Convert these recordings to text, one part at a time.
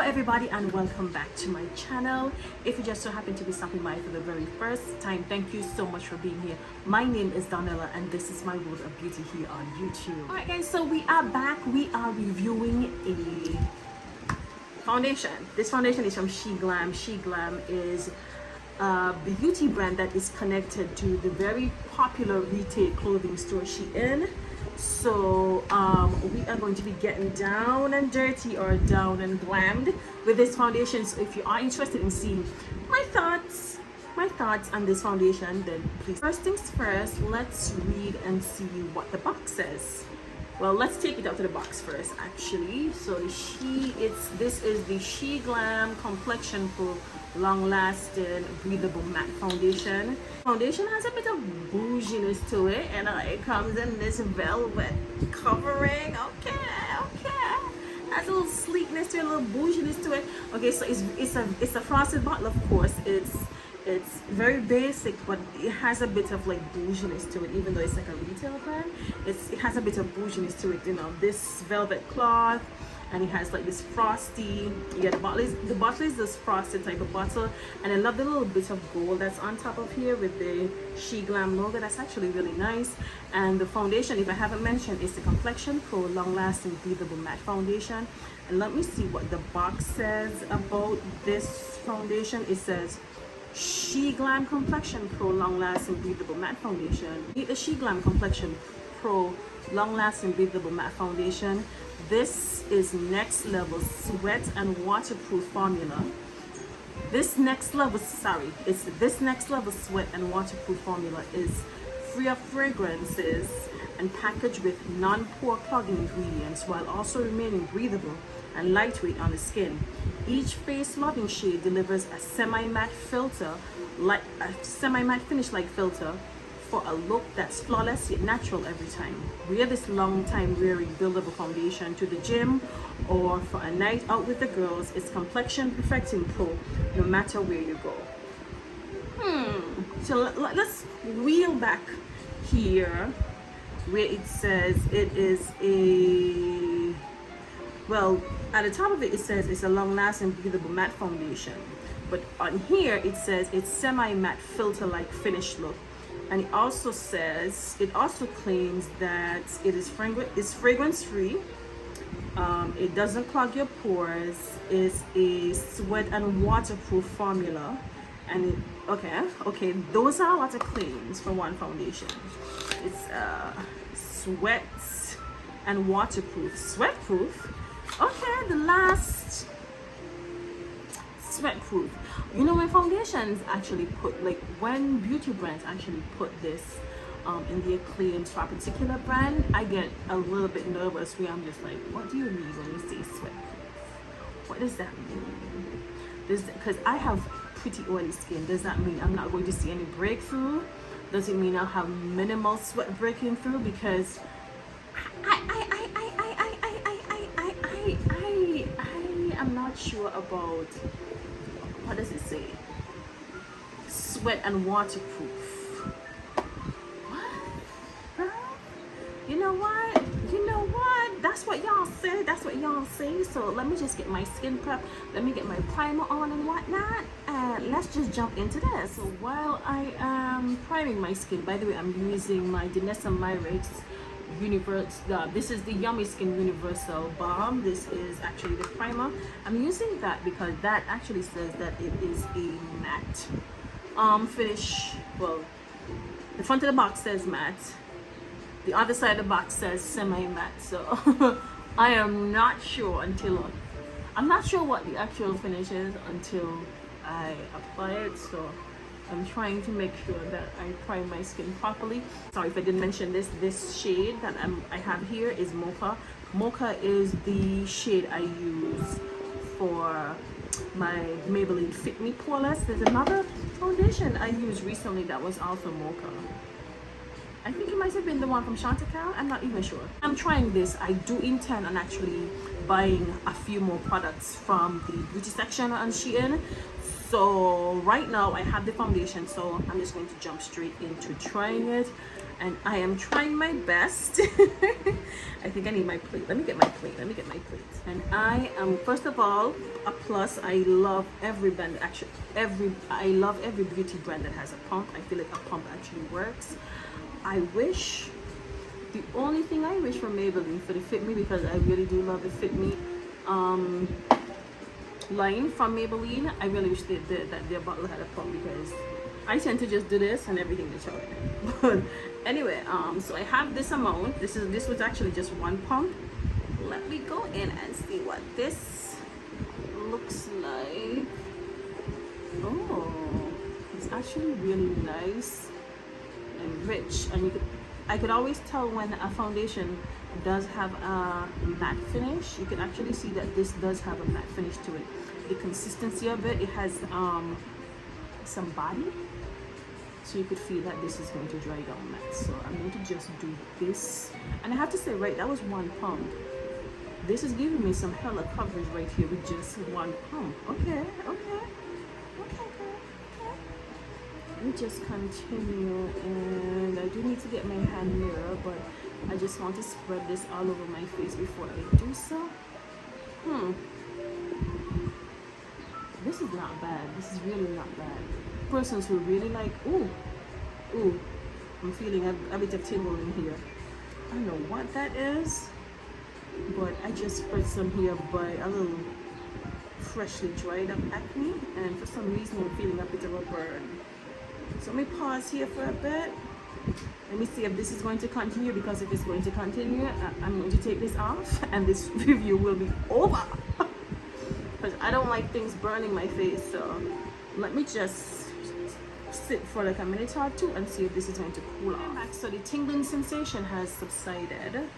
everybody, and welcome back to my channel. If you just so happen to be stopping by for the very first time, thank you so much for being here. My name is Donella and this is my world of beauty here on YouTube. Alright guys, so we are back. We are reviewing a foundation. This foundation is from Glam. Glam is a beauty brand that is connected to the very popular retail clothing store Shein. So we are going to be getting down and dirty or down and glammed with this foundation. So if you are interested in seeing my thoughts on this foundation, then please, first things first, let's read and see what the box says. Well, let's take it out to the box first actually. So this is the Glam Complexion Pro Long Lasting Breathable Matte Foundation. Foundation has a bit of bouginess to it, and it comes in this velvet covering. Okay, has a little sleekness to it, a little bouginess to it. Okay, so it's a frosted bottle, of course. It's very basic, but it has a bit of like bouginess to it, even though it's like a retail brand. It has a bit of bouginess to it, you know, this velvet cloth, and it has like this frosty, yeah, the bottle is this frosted type of bottle, and I love the little bit of gold that's on top of here with the Glam logo. That's actually really nice. And the foundation, if I haven't mentioned, is the Complexion Pro Long Lasting Breathable Matte Foundation. And let me see what the box says about this foundation. It says Glam Complexion Pro Long Lasting Breathable Matte Foundation. The Glam Complexion Pro Long Lasting Breathable Matte Foundation. This is next level sweat and waterproof formula. This next level sweat and waterproof formula is free of fragrances and packaged with non-pore clogging ingredients, while also remaining breathable and lightweight on the skin. Each face loving shade delivers a semi-matte finish like filter for a look that's flawless yet natural every time. Wear this long time wearing buildable foundation to the gym or for a night out with the girls. It's complexion perfecting pro no matter where you go. So let's wheel back here where it says it is a, well, at the top of it, it says it's a long lasting breathable matte foundation, but on here it says it's semi-matte filter like finish look. And it also claims that it is fragrance free, it doesn't clog your pores, it's a sweat and waterproof formula, and okay, those are a lot of claims for one foundation. It's sweat and waterproof, sweat proof. Okay, the last, sweat proof. You know, when foundations actually put, like when beauty brands actually put this in their claims for a particular brand, I get a little bit nervous where I'm just like, what do you mean when you say sweat proof? What does that mean? Because I have pretty oily skin, does that mean I'm not going to see any breakthrough? Does it mean I'll have minimal sweat breaking through? Because I'm not sure about, what does it say? Sweat and waterproof. What? Girl? You know what? That's what y'all say. So let me just get my skin prep. Let me get my primer on and whatnot. And let's just jump into this. So while I am priming my skin, by the way, I'm using my Danessa Myricks this is the Yummy Skin Universal Balm. This is actually the primer. I'm using that because that actually says that it is a matte finish. Well, the front of the box says matte, the other side of the box says semi-matte. So I am not sure I'm not sure what the actual finish is until I apply it. So I'm trying to make sure that I prime my skin properly. Sorry if I didn't mention this. This shade that I have here is Mocha. Mocha is the shade I use for my Maybelline Fit Me Poreless. There's another foundation I used recently that was also Mocha. I think it might have been the one from Chantecaille. I'm not even sure. I'm trying this. I do intend on actually buying a few more products from the beauty section on Shein. So right now I have the foundation, so I'm just going to jump straight into trying it. and I am trying my best. I think I need my plate. Let me get my plate. And I am, first of all, a plus. I love every brand, actually I love every beauty brand that has a pump. I feel like a pump actually works. The only thing I wish for Maybelline for the Fit Me, because I really do love the Fit Me line from Maybelline, I really wish that their bottle had a pump, because I tend to just do this and everything they show it. But anyway, so I have this amount. This was actually just one pump. Let me go in and see what this looks like. Oh, it's actually really nice and rich, and I could always tell when a foundation does have a matte finish. You can actually see that this does have a matte finish to it. The consistency of it has some body, so you could feel that this is going to dry down matte. So I'm going to just do this, and I have to say, right, that was one pump. This is giving me some hella coverage right here with just one pump. Okay. Let me just continue, and I do need to get my hand mirror, but I just want to spread this all over my face before I do so. This is not bad. This is really not bad. Persons who really like, ooh, I'm feeling a bit of tingle in here. I don't know what that is, but I just spread some here by a little freshly dried up acne, and for some reason I'm feeling a bit of a burn. So let me pause here for a bit. Let me see if this is going to continue, because if it's going to continue, I'm going to take this off and this review will be over. Because I don't like things burning my face. So let me just sit for like a minute or two and see if this is going to cool off. So the tingling sensation has subsided,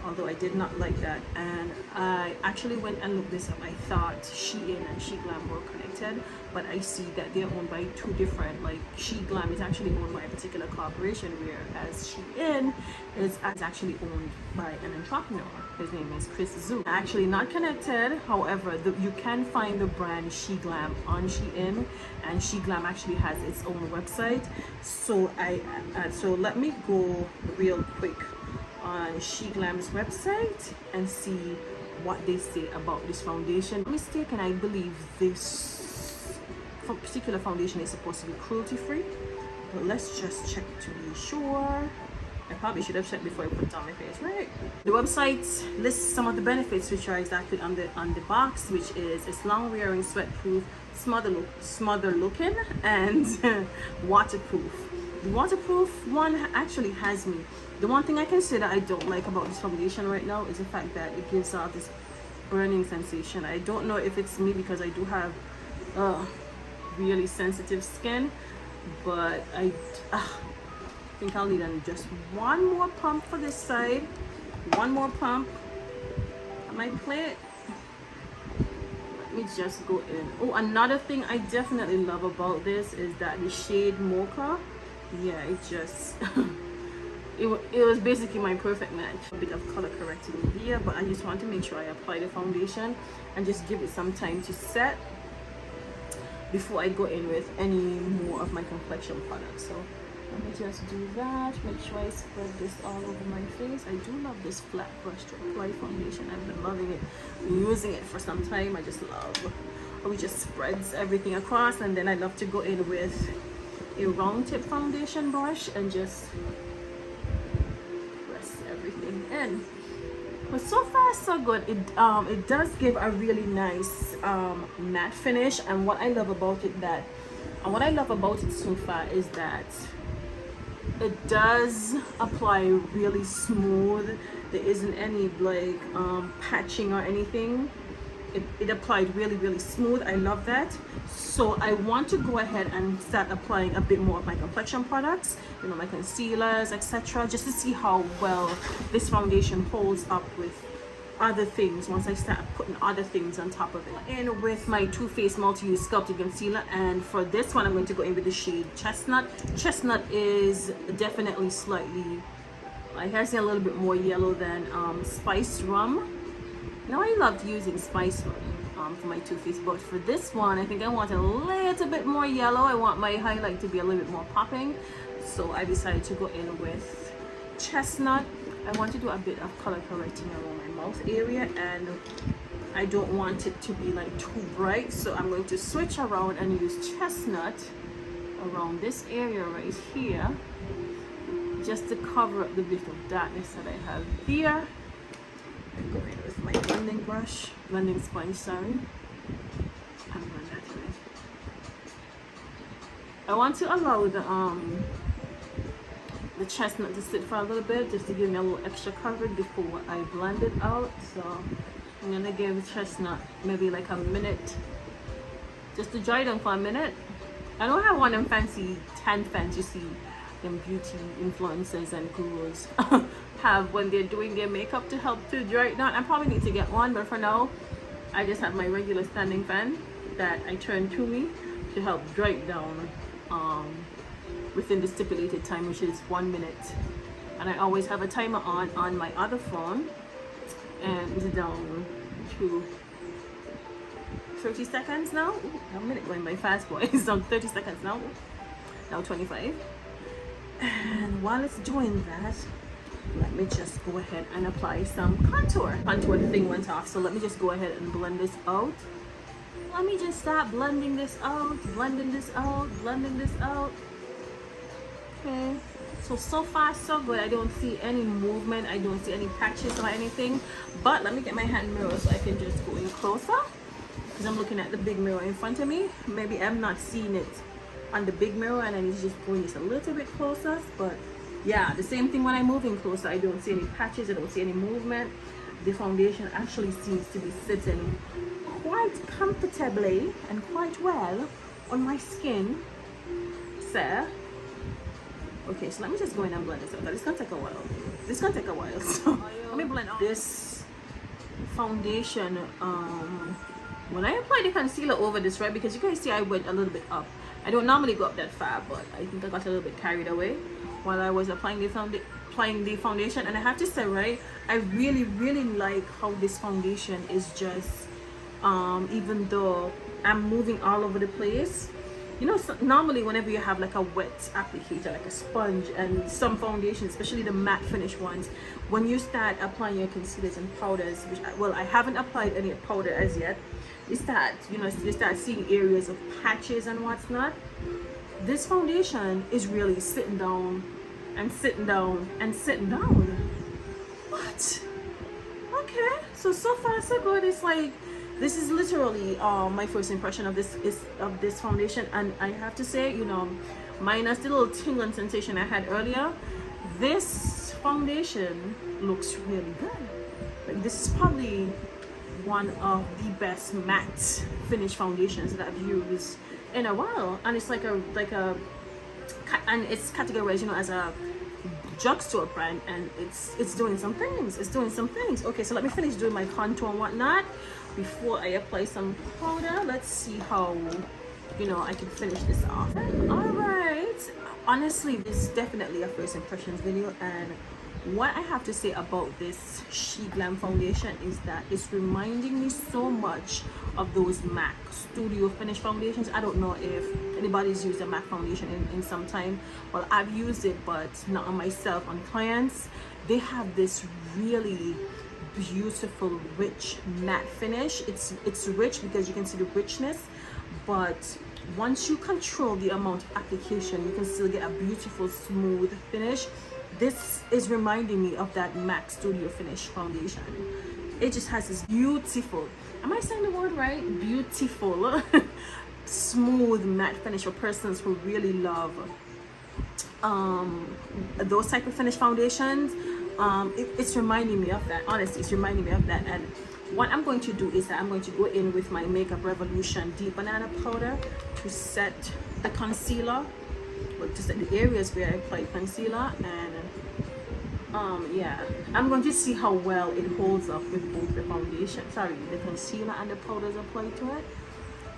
although I did not like that, and I actually went and looked this up. I thought Shein and SheGlam were connected, but I see that they're owned by two different, like SheGlam is actually owned by a particular corporation, whereas Shein is actually owned by an entrepreneur. His name is Chris Zhu. Actually not connected, however, you can find the brand SheGlam on Shein, and SheGlam actually has its own website. So so let me go real quick on SheGlam's website and see what they say about this foundation. If I'm mistaken, I believe this particular foundation is supposed to be cruelty free, but let's just check to be sure. I probably should have checked before I put it on my face, right? The website lists some of the benefits which are exactly on the box, which is it's long wearing, sweat-proof, smother looking, and waterproof. The waterproof one actually has me. The one thing I can say that I don't like about this foundation right now is the fact that it gives off this burning sensation. I don't know if it's me, because I do have really sensitive skin, but I think I'll need just one more pump for this side. One more pump on my plate. Let me just go in. Oh, another thing I definitely love about this is that the shade Mocha, yeah, it just it was basically my perfect match. A bit of color correcting here, but I just want to make sure I apply the foundation and just give it some time to set before I go in with any more of my complexion products. So let me just do that. Make sure I spread this all over my face. I do love this flat brush to apply foundation. I've been loving it, using it for some time. I just love how it just spreads everything across, and then I love to go in with a round tip foundation brush and just press everything in. But so far so good. It does give a really nice matte finish, and what I love about it so far is that it does apply really smooth. There isn't any like patching or anything. It applied really smooth. I love that. So I want to go ahead and start applying a bit more of my complexion products, you know, my concealers, etc., just to see how well this foundation holds up with other things once I start putting other things on top of it. In with my Too Faced Multi-Use Sculpting Concealer, and for this one I'm going to go in with the shade Chestnut. Chestnut is definitely slightly, it has a little bit more yellow than Spiced Rum. Now I loved using Spice Rum for my Too Faced, but for this one I think I want a little bit more yellow. I want my highlight to be a little bit more popping, so I decided to go in with chestnut. I want to do a bit of color correcting around my mouth area, and I don't want it to be like too bright, so I'm going to switch around and use chestnut around this area right here, just to cover up the bit of darkness that I have here. I'm going with my blending sponge, sorry. I want to allow the chestnut to sit for a little bit, just to give me a little extra coverage before I blend it out. So I'm gonna give the chestnut maybe like a minute, just to dry down for a minute. I don't have one of them fancy tan fans you see them beauty influencers and gurus have when they're doing their makeup to help to dry it down. I probably need to get one, but for now I just have my regular standing fan that I turn to me to help dry it down within the stipulated time, which is 1 minute. And I always have a timer on my other phone, and it's down to 30 seconds now. Ooh, a minute going by fast, boy. It's down 30 seconds now. Now 25. And while it's doing that, let me just go ahead and apply some contour. The thing went off, so let me just go ahead and blend this out. Let me just start blending this out, blending this out, blending this out. Okay, so far so good. I don't see any movement, I don't see any patches or anything, but let me get my hand mirror so I can just go in closer, because I'm looking at the big mirror in front of me. Maybe I'm not seeing it on the big mirror, and I need to just go in just a little bit closer. But yeah, the same thing when I move in closer. I don't see any patches, I don't see any movement. The foundation actually seems to be sitting quite comfortably and quite well on my skin, sir. Okay, so let me just go in and blend this out. It's gonna take a while. So let me blend out this foundation. When I apply the concealer over this, right, because you guys see I went a little bit up. I don't normally go up that far, but I think I got a little bit carried away while I was applying the foundation. And I have to say, right, I really like how this foundation is just even though I'm moving all over the place. You know, so normally whenever you have like a wet applicator, like a sponge, and some foundations, especially the matte finish ones, when you start applying your concealers and powders, which I haven't applied any powder as yet, you start seeing areas of patches and what's not. This foundation is really sitting down and sitting down and sitting down. What? Okay, so far so good. It's like, this is literally my first impression of this foundation, and I have to say, you know, minus the little tingling sensation I had earlier, this foundation looks really good. Like, this is probably one of the best matte finish foundations that I've used in a while, and it's and it's categorized, you know, as a drugstore brand, and it's doing some things. Okay, so let me finish doing my contour and whatnot before I apply some powder. Let's see how, you know, I can finish this off. All right, honestly, this is definitely a first impressions video, and what I have to say about this She Glam foundation is that it's reminding me so much of those MAC Studio Finish foundations. I don't know if anybody's used a MAC foundation in some time. Well, I've used it, but not on myself, on clients. They have this really beautiful rich matte finish. It's rich because you can see the richness, but once you control the amount of application, you can still get a beautiful smooth finish. This is reminding me of that MAC Studio Finish foundation. It just has this beautiful, am I saying the word right? Beautiful, smooth matte finish for persons who really love those type of finish foundations. It's reminding me of that. Honestly, it's reminding me of that. And what I'm going to do is that I'm going to go in with my Makeup Revolution Deep Banana Powder to set the concealer, but to set the areas where I applied concealer. And yeah, I'm going to see how well it holds up with both the the concealer and the powders applied to it.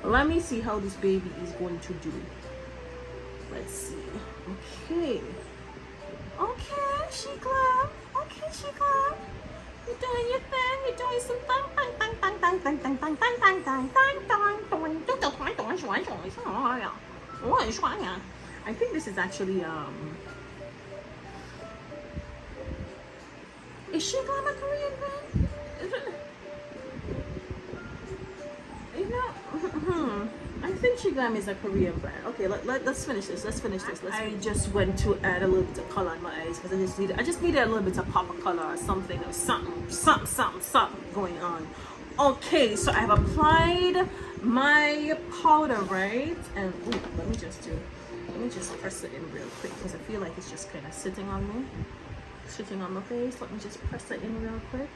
Let me see how this baby is going to do. Let's see. Okay, She Glam. Okay, She Glam. You're doing your thing. You're doing some I think this is actually is she Glam a Korean brand? Is it? You know, I think she Glam is a Korean brand. Okay, let's finish this. I just went to add a little bit of color on my eyes because I just needed a little bit of pop of color or something. Or something going on. Okay, so I have applied my powder, right? And ooh, let me just press it in real quick because I feel like it's just kind of sitting on my face. Let me just press it in real quick.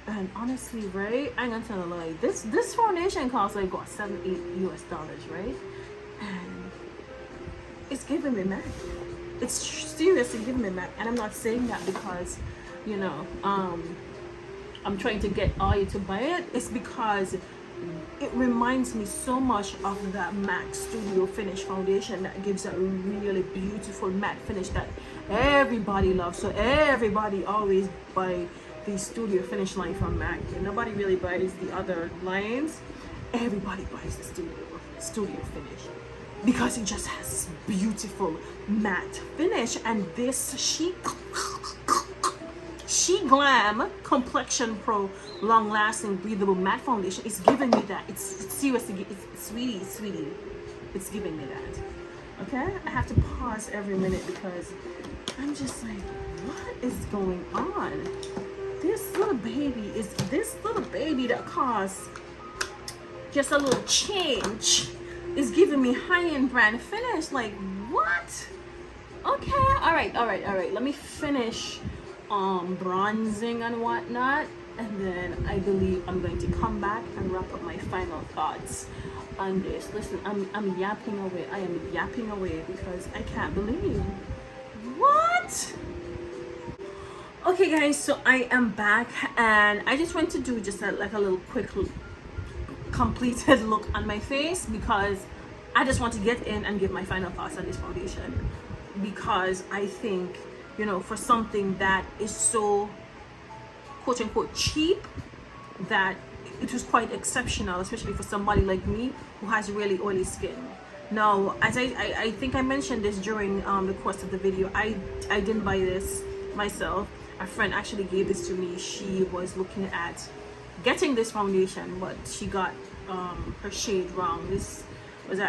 And honestly, right, I'm gonna tell a lie. This foundation costs like what, $7-8 US, right? And it's giving me matte. It's seriously giving me matte. And I'm not saying that because, you know, I'm trying to get all you to buy it. It's because it reminds me so much of that MAC Studio Finish foundation that gives a really beautiful matte finish that everybody loves. So everybody always buy the Studio Finish line from MAC, and nobody really buys the other lines. Everybody buys the Studio Finish because it just has this beautiful matte finish. And this She Glam Complexion Pro Long Lasting Breathable Matte Foundation is giving me that. It's seriously, it's sweetie, it's giving me that. Okay, I have to pause every minute because I'm just like, what is going on? This little baby that costs just a little change is giving me high-end brand finish. Like, what? Okay, all right. Let me finish bronzing and whatnot, and then I believe I'm going to come back and wrap up my final thoughts on this. Listen, I'm yapping away. I am yapping away because I can't believe what. Okay guys, so I am back and I just want to do just a little quick completed look on my face because I just want to get in and give my final thoughts on this foundation, because I think, you know, for something that is so quote unquote cheap, that it was quite exceptional, especially for somebody like me who has really oily skin. Now, as I think I mentioned this during the course of the video, I didn't buy this myself. A friend actually gave this to me. She was looking at getting this foundation, but she got her shade wrong. This was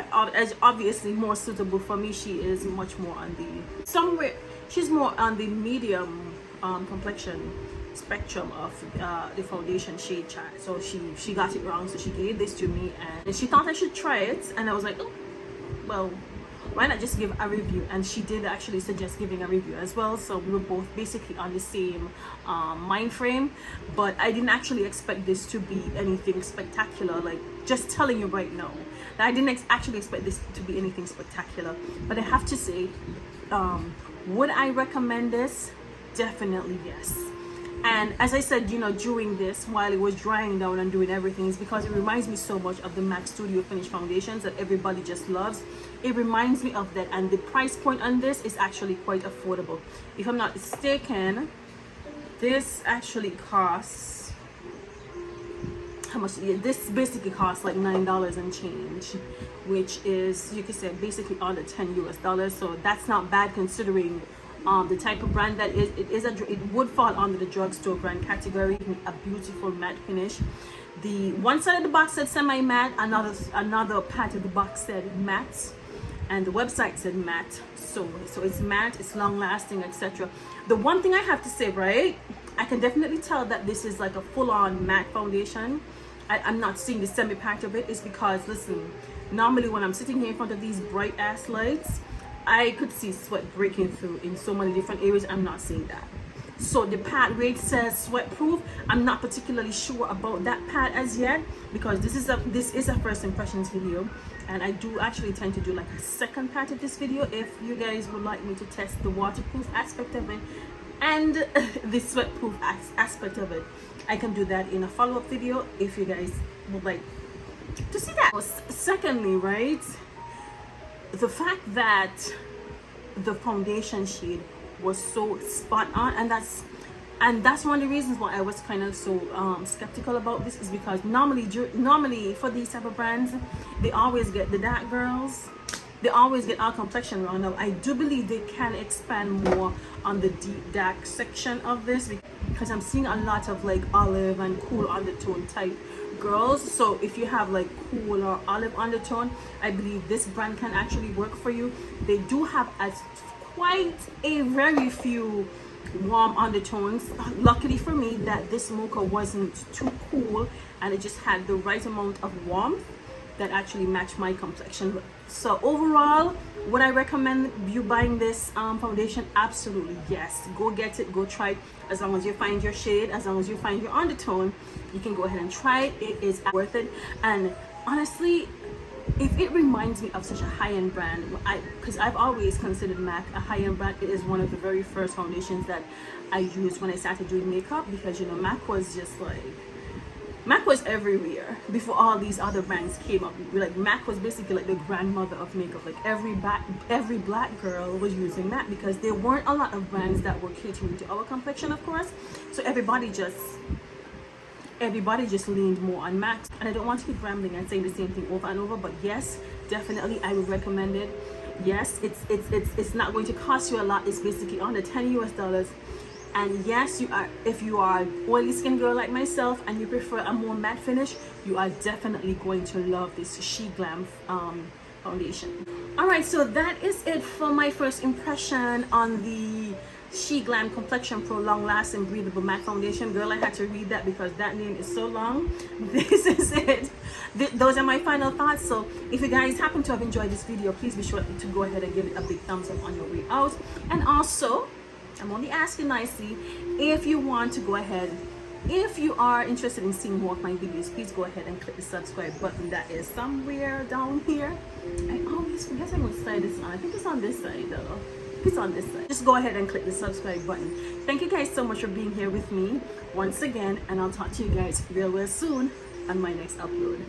obviously more suitable for me. She is much more on the she's more on the medium complexion spectrum of the foundation shade chart. So she got it wrong, so she gave this to me and she thought I should try it, and I was like, oh, well, why not just give a review? And she did actually suggest giving a review as well, so we were both basically on the same mind frame. But I didn't actually expect this to be anything spectacular, like just telling you right now that I didn't actually expect this to be anything spectacular. But I have to say, would I recommend this? Definitely yes. And as I said, you know, during this, while it was drying down and doing everything, is because it reminds me so much of the MAC Studio Finish foundations that everybody just loves. It reminds me of that, and the price point on this is actually quite affordable. If I'm not mistaken, this actually costs, how much? Yeah, this basically costs like $9 and change, which is, you could say, basically under $10 US. So that's not bad considering the type of brand that it would fall under the drugstore brand category. A beautiful matte finish. The one side of the box said semi-matte, another part of the box said matte, and the website said matte. So it's matte, it's long lasting, etc. The one thing I have to say, right, I can definitely tell that this is like a full-on matte foundation. I'm not seeing the semi part of it. Is because, listen, normally when I'm sitting here in front of these bright ass lights, I could see sweat breaking through in so many different areas. I'm not seeing that. So the part where it says sweat proof, I'm not particularly sure about that part as yet, because this is a first impressions video, and I do actually tend to do like a second part of this video if you guys would like me to test the waterproof aspect of it and the sweat proof aspect of it. I can do that in a follow-up video if you guys would like to see that. Secondly, right, the fact that the foundation shade was so spot on, and that's one of the reasons why I was kind of so skeptical about this, is because normally for these type of brands, they always get the dark girls they always get our complexion wrong. Now I do believe they can expand more on the deep dark section of this, because I'm seeing a lot of like olive and cool undertone type girls. So if you have like cool or olive undertone, I believe this brand can actually work for you. They do have quite a very few warm undertones. Luckily for me that this mocha wasn't too cool and it just had the right amount of warmth that actually matched my complexion. So overall, would I recommend you buying this foundation? Absolutely yes. Go get it, go try it. As long as you find your shade, as long as you find your undertone, you can go ahead and try it. It is worth it. And honestly, if it reminds me of such a high-end brand, because I've always considered MAC a high-end brand. It is one of the very first foundations that I used when I started doing makeup, because you know MAC was just like, MAC was everywhere before all these other brands came up. Like MAC was basically like the grandmother of makeup. Like every black girl was using MAC, because there weren't a lot of brands that were catering to our complexion, of course. So everybody just leaned more on MAC. And I don't want to keep rambling and saying the same thing over and over, but yes, definitely I would recommend it. Yes, it's not going to cost you a lot. It's basically under $10 US. And yes, if you are an oily skin girl like myself and you prefer a more matte finish, you are definitely going to love this She Glam foundation. All right, so that is it for my first impression on the She Glam Complexion Pro Long Lasting Breathable Matte Foundation. Girl, I had to read that because that name is so long. This is it. Those are my final thoughts. So if you guys happen to have enjoyed this video, please be sure to go ahead and give it a big thumbs up on your way out. And also, I'm only asking nicely, if you want to go ahead, if you are interested in seeing more of my videos, please go ahead and click the subscribe button that is somewhere down here. I always forget which side it's on. I think it's on this side though. It's on this side. Just go ahead and click the subscribe button. Thank you guys so much for being here with me once again, and I'll talk to you guys real soon on my next upload.